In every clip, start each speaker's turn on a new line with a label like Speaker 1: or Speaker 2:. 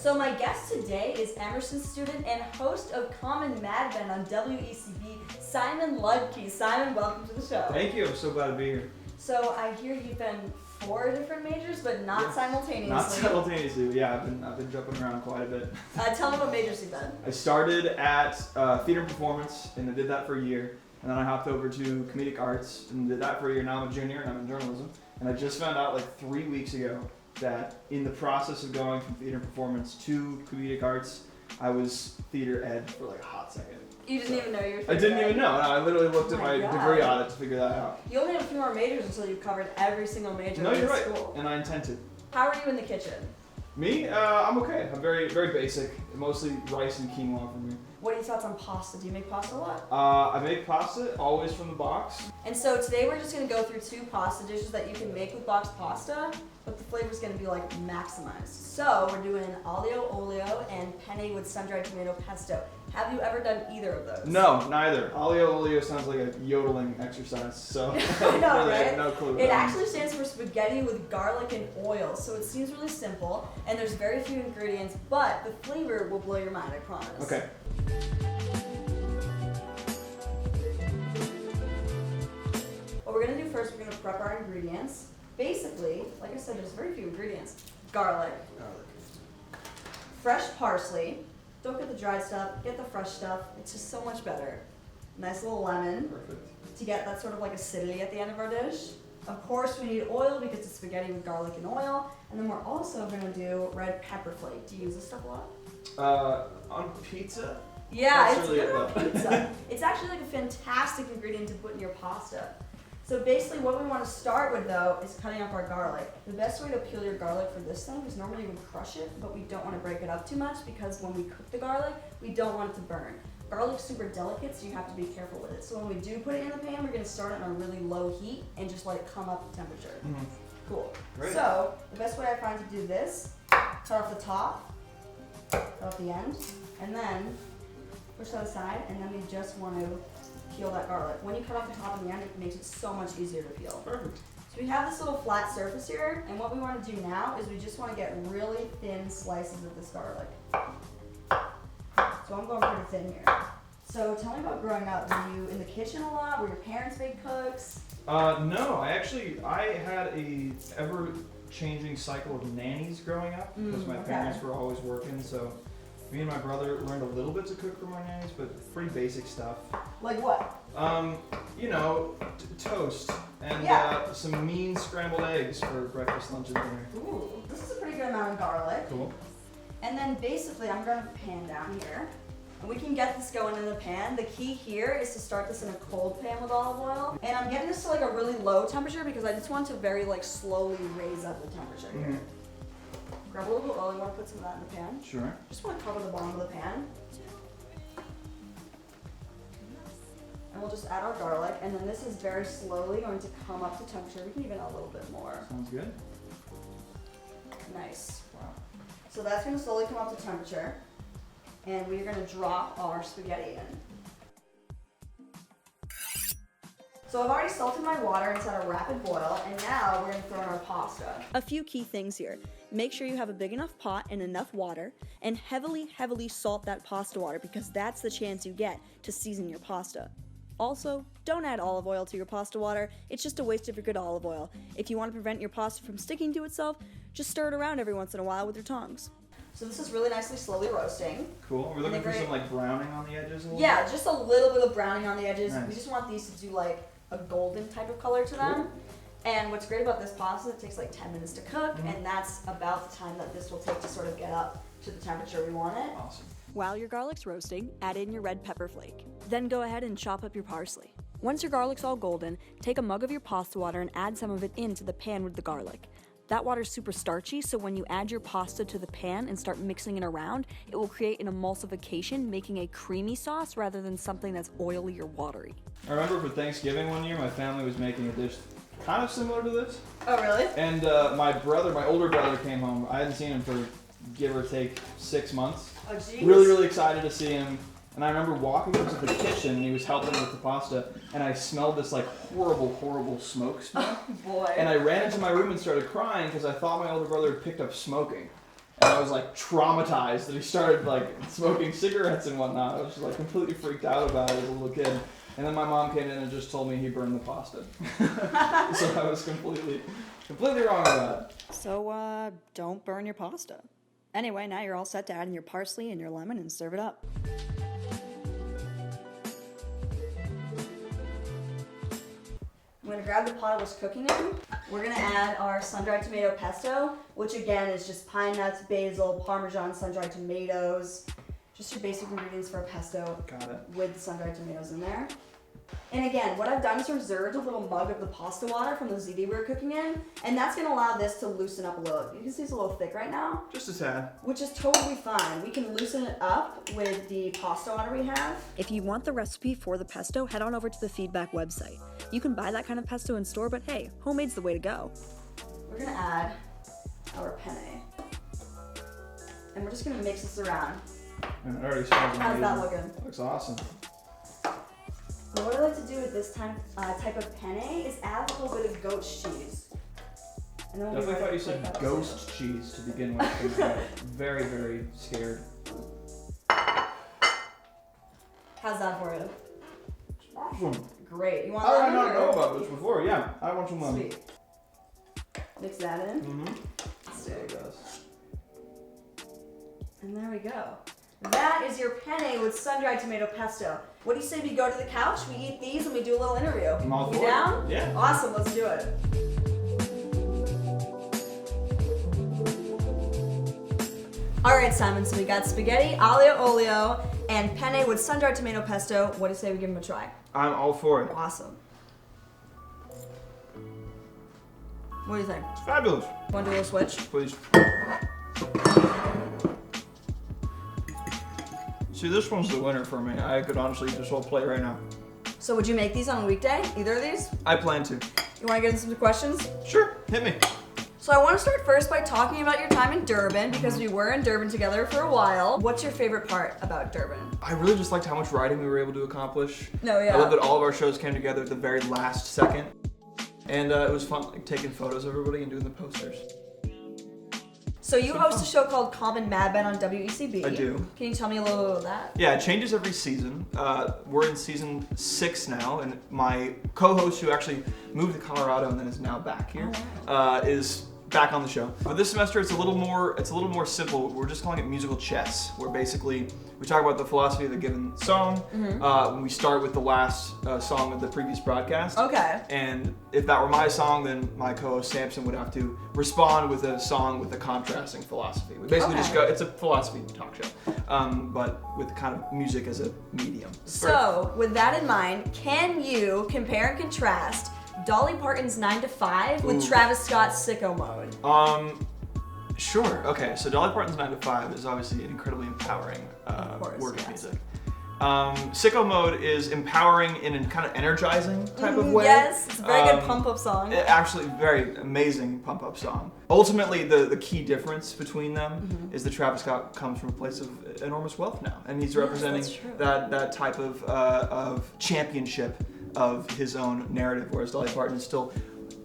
Speaker 1: So my guest today is Emerson student and host of Common Mad Men on WECB, Simon Luedtke. Simon, welcome to the show.
Speaker 2: Thank you. I'm so glad to be here.
Speaker 1: So I hear you've been 4 different majors, but not simultaneously.
Speaker 2: Not simultaneously. Yeah, I've been jumping around quite a bit.
Speaker 1: Tell me what majors you've been.
Speaker 2: I started at theater and performance, and I did that for a year. And then I hopped over to comedic arts and did that for a year. Now I'm a junior and I'm in journalism. And I just found out like 3 weeks ago that in the process of going from theater and performance to comedic arts, I was theater ed for like a hot second.
Speaker 1: You didn't even know you were
Speaker 2: I didn't even know. I literally looked at my
Speaker 1: God.
Speaker 2: degree audit to figure that out.
Speaker 1: You only have a few more majors until you've covered every single major
Speaker 2: No,
Speaker 1: in
Speaker 2: you're right.
Speaker 1: school.
Speaker 2: And I intend to.
Speaker 1: How are you in the kitchen?
Speaker 2: Me? I'm okay. I'm very, very basic. Mostly rice and quinoa for me.
Speaker 1: What are your thoughts on pasta? Do you make pasta a lot?
Speaker 2: I make pasta, always from the box.
Speaker 1: And so today we're just going to go through 2 pasta dishes that you can make with boxed pasta, but the flavor's going to be like maximized. So we're doing aglio olio and penne with sun-dried tomato pesto. Have you ever done either of those?
Speaker 2: No, neither. Aglio olio sounds like a yodeling exercise, so
Speaker 1: I know,
Speaker 2: really, I
Speaker 1: right?
Speaker 2: have no clue.
Speaker 1: It actually stands for spaghetti with garlic and oil, so it seems really simple, and there's very few ingredients, but the flavor will blow your mind, I promise.
Speaker 2: Okay.
Speaker 1: What we're gonna do first, we're gonna prep our ingredients. Basically, like I said, there's very few ingredients. Garlic, fresh parsley. Don't get the dried stuff, get the fresh stuff. It's just so much better. Nice little lemon
Speaker 2: Perfect.
Speaker 1: to get that sort of like acidity at the end of our dish. Of course, we need oil because it's spaghetti with garlic and oil. And then we're also gonna do red pepper flake. Do you use this stuff a lot?
Speaker 2: On pizza?
Speaker 1: Yeah,
Speaker 2: That's
Speaker 1: it's
Speaker 2: really
Speaker 1: good
Speaker 2: it,
Speaker 1: on
Speaker 2: though.
Speaker 1: pizza. It's actually like a fantastic ingredient to put in your pasta. So basically what we want to start with though is cutting up our garlic. The best way to peel your garlic for this thing is normally you would crush it, but we don't want to break it up too much because when we cook the garlic, we don't want it to burn. Garlic's super delicate, so you have to be careful with it. So when we do put it in the pan, we're going to start it on a really low heat and just let it come up to temperature.
Speaker 2: Mm-hmm.
Speaker 1: Cool.
Speaker 2: Great.
Speaker 1: So the best way I find to do this, cut off the top, cut off the end, and then push that aside, and then we just want to peel that garlic. When you cut off the top and the end, it makes it so much easier to peel.
Speaker 2: Perfect.
Speaker 1: So we have this little flat surface here, and what we want to do now is we just want to get really thin slices of this garlic. So I'm going pretty thin here. So tell me about growing up. Were you in the kitchen a lot? Were your parents big cooks?
Speaker 2: No, I had a ever-changing cycle of nannies growing up because my parents were always working, so me and my brother learned a little bit to cook from our nannies, but pretty basic stuff.
Speaker 1: Like what?
Speaker 2: Toast and some mean scrambled eggs for breakfast, lunch, and dinner.
Speaker 1: Ooh, this is a pretty good amount of garlic.
Speaker 2: Cool.
Speaker 1: And then basically I'm going to pan down here. And we can get this going in the pan. The key here is to start this in a cold pan with olive oil. And I'm getting this to like a really low temperature because I just want to very like slowly raise up the temperature here. Grab a little bit of oil, you want to put some of that in the pan.
Speaker 2: Sure.
Speaker 1: Just want to cover the bottom of the pan. And we'll just add our garlic, and then this is very slowly going to come up to temperature. We can even add a little bit more.
Speaker 2: Sounds good.
Speaker 1: Nice.
Speaker 2: Wow.
Speaker 1: So that's going to slowly come up to temperature, and we're going to drop our spaghetti in. So I've already salted my water and set a rapid boil, and now we're going to throw in our pasta. A few key things here. Make sure you have a big enough pot and enough water, and heavily, heavily salt that pasta water because that's the chance you get to season your pasta. Also, don't add olive oil to your pasta water. It's just a waste of your good olive oil. If you want to prevent your pasta from sticking to itself, just stir it around every once in a while with your tongs. So this is really nicely slowly roasting.
Speaker 2: Cool. We're looking for some like browning on the edges a little
Speaker 1: Yeah,
Speaker 2: bit?
Speaker 1: just a little bit of browning on the edges.
Speaker 2: Nice.
Speaker 1: We just want these to do like a golden type of color to them.
Speaker 2: Cool.
Speaker 1: And what's great about this pasta, it takes like 10 minutes to cook, and that's about the time that this will take to sort of get up to the temperature we want it.
Speaker 2: Awesome.
Speaker 1: While your garlic's roasting, add in your red pepper flake. Then go ahead and chop up your parsley. Once your garlic's all golden, take a mug of your pasta water and add some of it into the pan with the garlic. That water's super starchy, so when you add your pasta to the pan and start mixing it around, it will create an emulsification, making a creamy sauce rather than something that's oily or watery.
Speaker 2: I remember for Thanksgiving one year, my family was making a dish kind of similar to this.
Speaker 1: Oh, really?
Speaker 2: And my older brother came home. I hadn't seen him for give or take 6 months.
Speaker 1: Oh, geez.
Speaker 2: Really, really excited to see him. And I remember walking into the kitchen and he was helping with the pasta, and I smelled this like horrible, horrible smoke smell.
Speaker 1: Oh, boy.
Speaker 2: And I ran into my room and started crying because I thought my older brother had picked up smoking. And I was like traumatized that he started like smoking cigarettes and whatnot. I was just like completely freaked out about it as a little kid. And then my mom came in and just told me he burned the pasta. So I was completely wrong about that.
Speaker 1: So, don't burn your pasta. Anyway, now you're all set to add in your parsley and your lemon and serve it up. I'm gonna grab the pot I was cooking in. We're gonna add our sun-dried tomato pesto, which again is just pine nuts, basil, Parmesan, sun-dried tomatoes. Just your basic ingredients for a pesto.
Speaker 2: Got it.
Speaker 1: With the sun-dried tomatoes in there. And again, what I've done is reserved a little mug of the pasta water from the ziti we were cooking in, and that's gonna allow this to loosen up a little. You can see it's a little thick right now.
Speaker 2: Just a tad.
Speaker 1: Which is totally fine. We can loosen it up with the pasta water we have. If you want the recipe for the pesto, head on over to the feedback website. You can buy that kind of pesto in store, but hey, homemade's the way to go. We're gonna add our penne. And we're just gonna mix this around.
Speaker 2: And it already smells amazing.
Speaker 1: How's that looking?
Speaker 2: Looks awesome.
Speaker 1: Now what I like to do with this type of penne is add a little bit of goat cheese. And then
Speaker 2: Definitely thought you said ghost cheese to begin with. I'm very, very scared.
Speaker 1: How's that for you?
Speaker 2: It's awesome.
Speaker 1: Great. You want
Speaker 2: How did I
Speaker 1: lemon?
Speaker 2: not know about this before? Yeah, I want some lemon.
Speaker 1: Sweet. Mix that in.
Speaker 2: Mm-hmm. There it goes.
Speaker 1: And there we go. That is your penne with sun-dried tomato pesto. What do you say we go to the couch, we eat these, and we do a little interview?
Speaker 2: I'm all
Speaker 1: You
Speaker 2: for it.
Speaker 1: down?
Speaker 2: Yeah.
Speaker 1: Awesome, let's do it. All right, Simon, so we got spaghetti, aglio olio, and penne with sun-dried tomato pesto. What do you say we give them a try?
Speaker 2: I'm all for it.
Speaker 1: Awesome. What do you think?
Speaker 2: It's fabulous.
Speaker 1: Want to do a little switch?
Speaker 2: Please. See, this one's the winner for me. I could honestly eat this whole plate right now.
Speaker 1: So would you make these on a weekday? Either of these?
Speaker 2: I plan to.
Speaker 1: You want to get into some questions?
Speaker 2: Sure, hit me.
Speaker 1: So I want to start first by talking about your time in Durban, because we were in Durban together for a while. What's your favorite part about Durban?
Speaker 2: I really just liked how much writing we were able to accomplish.
Speaker 1: No, yeah.
Speaker 2: I love that all of our shows came together at the very last second. And it was fun, like, taking photos of everybody and doing the posters.
Speaker 1: So you host a show called Common Mad Men on WECB.
Speaker 2: I do.
Speaker 1: Can you tell me a little bit about that?
Speaker 2: Yeah, it changes every season. We're in season 6 now, and my co-host, who actually moved to Colorado and then is now back here, is back on the show. But this semester it's a little more simple. We're just calling it musical chess, where basically we talk about the philosophy of the given song. We start with the last song of the previous broadcast.
Speaker 1: Okay.
Speaker 2: And if that were my song, then my co-host Samson would have to respond with a song with a contrasting philosophy. We basically just go, it's a philosophy talk show, but with kind of music as a medium.
Speaker 1: So with that in mind, can you compare and contrast Dolly Parton's 9 to 5 with Travis Scott's Sicko Mode?
Speaker 2: Sure. Okay, so Dolly Parton's 9 to 5 is obviously an incredibly empowering work of music. Sicko Mode is empowering in a kind of energizing type of way.
Speaker 1: Yes, it's a very good pump-up song.
Speaker 2: Actually, very amazing pump-up song. Ultimately, the key difference between them is that Travis Scott comes from a place of enormous wealth now, and he's representing that type of championship of his own narrative, whereas Dolly Parton is still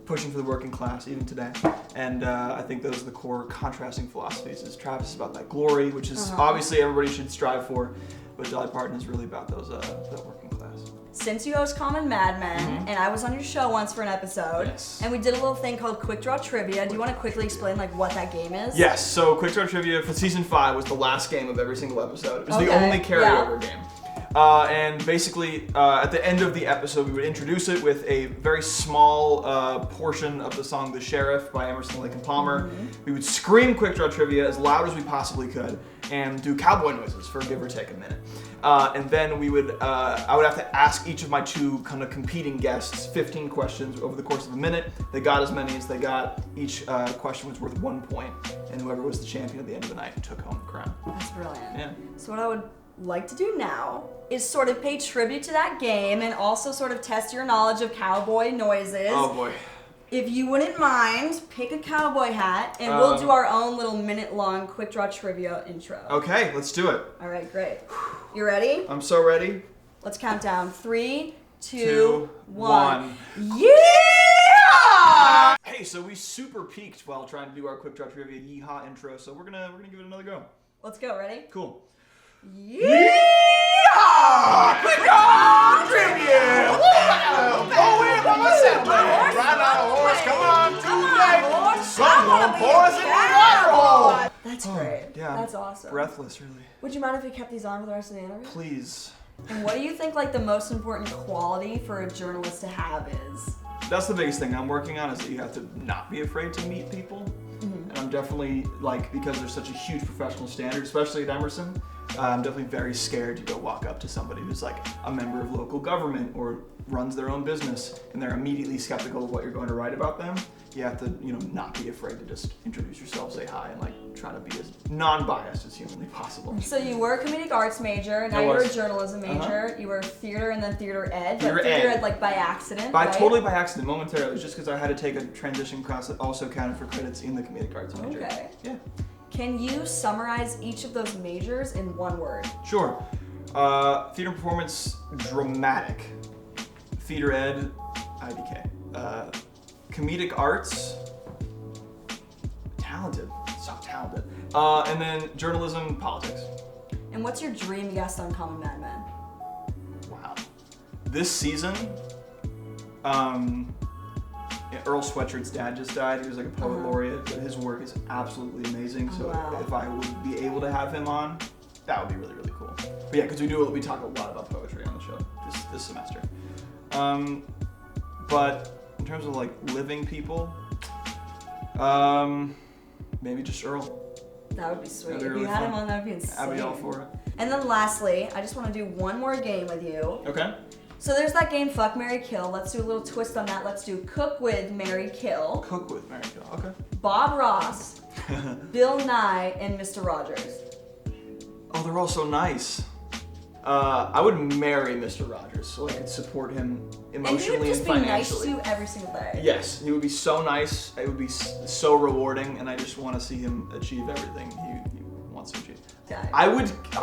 Speaker 2: pushing for the working class even today. And I think those are the core contrasting philosophies. Is Travis is about that glory, which is obviously everybody should strive for, but Dolly Parton is really about those that working class.
Speaker 1: Since you host Common Mad Men, and I was on your show once for an episode, and we did a little thing called Quick Draw Trivia. Do you want to quickly explain like what that game is?
Speaker 2: Yes, so Quick Draw Trivia for season 5 was the last game of every single episode. It was the only carryover game. And basically, at the end of the episode, we would introduce it with a very small portion of the song "The Sheriff" by Emerson, Lake and Palmer. We would scream Quick Draw Trivia as loud as we possibly could and do cowboy noises for give or take a minute. And then we would, I would have to ask each of my two kind of competing guests 15 questions over the course of a minute. They got as many as they got. Each question was worth 1 point, and whoever was the champion at the end of the night took home the crown.
Speaker 1: That's brilliant.
Speaker 2: Yeah.
Speaker 1: So what I would like to do now is sort of pay tribute to that game and also sort of test your knowledge of cowboy noises.
Speaker 2: Oh boy.
Speaker 1: If you wouldn't mind, pick a cowboy hat and we'll do our own little minute-long Quick Draw Trivia intro.
Speaker 2: Okay, let's do it.
Speaker 1: All right, great. You ready?
Speaker 2: I'm so ready.
Speaker 1: Let's count down. 3, 2, 1.
Speaker 2: 1.
Speaker 1: Yeah!
Speaker 2: Hey, so we super peaked while trying to do our Quick Draw Trivia Yeehaw intro, so we're gonna give it another go.
Speaker 1: Let's go. Ready?
Speaker 2: Cool.
Speaker 1: Yeah.
Speaker 2: Quick Draw Trivia! Go in by myself, man. Ride on a horse, come on, today. Someone pours in the water hole.
Speaker 1: That's great.
Speaker 2: Yeah.
Speaker 1: That's awesome.
Speaker 2: Breathless, really.
Speaker 1: Would you mind if we kept these on for the rest of the interview?
Speaker 2: Please.
Speaker 1: And what do you think like the most important quality for a journalist to have is?
Speaker 2: That's the biggest thing I'm working on, is that you have to not be afraid to meet people. And I'm definitely, like, because there's such a huge professional standard, especially at Emerson, I'm definitely very scared to go walk up to somebody who's like a member of local government or runs their own business, and they're immediately skeptical of what you're going to write about them. You have to, not be afraid to just introduce yourself, say hi, and like try to be as non-biased as humanly possible.
Speaker 1: So you were a comedic arts major, now you're a journalism major. You were theater and then theater ed. Theater ed like by accident, right?
Speaker 2: Totally by accident, momentarily. It was just because I had to take a transition class that also counted for credits in the comedic arts major.
Speaker 1: Okay.
Speaker 2: Yeah.
Speaker 1: Can you summarize each of those majors in one word?
Speaker 2: Sure. Theater performance, dramatic. Theater ed, IDK. Comedic arts, talented. So talented. And then journalism, politics.
Speaker 1: And what's your dream guest on Common Mad Men?
Speaker 2: Wow. This season, Earl Sweatshirt's dad just died. He was like a poet laureate, but his work is absolutely amazing. So if I would be able to have him on, that would be really, really cool. But yeah, because we talk a lot about poetry on the show this semester. But in terms of like living people, maybe just Earl.
Speaker 1: That would be sweet.
Speaker 2: That'd be
Speaker 1: if
Speaker 2: really
Speaker 1: you had
Speaker 2: fun.
Speaker 1: him on, that would be insane.
Speaker 2: I'd be all for it.
Speaker 1: And then lastly, I just want to do one more game with you.
Speaker 2: Okay.
Speaker 1: So there's that game, Fuck, Marry, Kill. Let's do a little twist on that. Let's do Cook with, Marry, Kill.
Speaker 2: Cook with, marry, kill. Okay.
Speaker 1: Bob Ross, Bill Nye, and Mr. Rogers.
Speaker 2: Oh, they're all so nice. I would marry Mr. Rogers so I could support him emotionally and financially.
Speaker 1: And he would just be nice to you every single day.
Speaker 2: Yes, he would be so nice. It would be so rewarding, and I just want to see him achieve everything he wants to achieve.
Speaker 1: Okay.
Speaker 2: I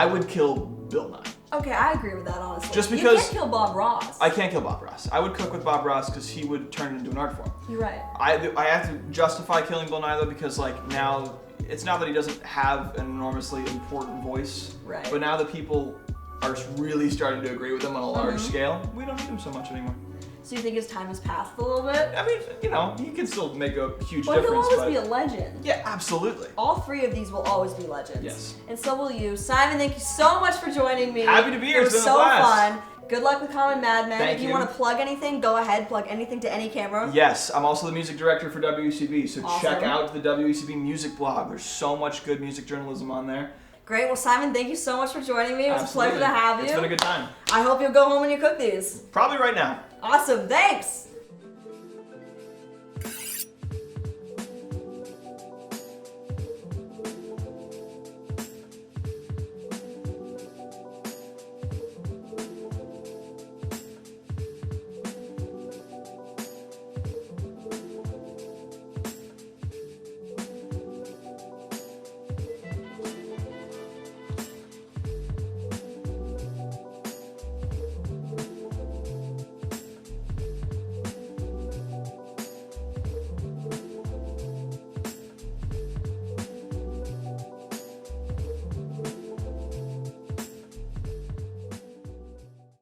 Speaker 2: would kill Bill Nye.
Speaker 1: Okay, I agree with that, honestly.
Speaker 2: Just because
Speaker 1: you can't kill Bob Ross.
Speaker 2: I can't kill Bob Ross. I would cook with Bob Ross because he would turn it into an art form.
Speaker 1: You're right.
Speaker 2: I have to justify killing Bill Nye though, because like now it's not that he doesn't have an enormously important voice,
Speaker 1: right?
Speaker 2: But now that people are really starting to agree with him on a large scale, we don't need him so much anymore.
Speaker 1: So you think his time has passed a little bit?
Speaker 2: I mean, he can still make a huge
Speaker 1: But
Speaker 2: difference.
Speaker 1: he'll always be a legend.
Speaker 2: Yeah, absolutely.
Speaker 1: All three of these will always be legends.
Speaker 2: Yes.
Speaker 1: And so will you. Simon, thank you so much for joining me.
Speaker 2: Happy to be here.
Speaker 1: It was
Speaker 2: It's been
Speaker 1: so
Speaker 2: a blast.
Speaker 1: fun. Good luck with Common Mad Men.
Speaker 2: Thank
Speaker 1: if you
Speaker 2: you.
Speaker 1: want to plug anything, go ahead. Plug anything to any camera.
Speaker 2: Yes, I'm also the music director for WCB, so
Speaker 1: Awesome.
Speaker 2: check out the WCB music blog. There's so much good music journalism on there.
Speaker 1: Great. Well, Simon, thank you so much for joining me. It was
Speaker 2: Absolutely.
Speaker 1: a pleasure to have you.
Speaker 2: It's been a good time.
Speaker 1: I hope you'll go home and you cook these.
Speaker 2: Probably right now.
Speaker 1: Awesome. Thanks.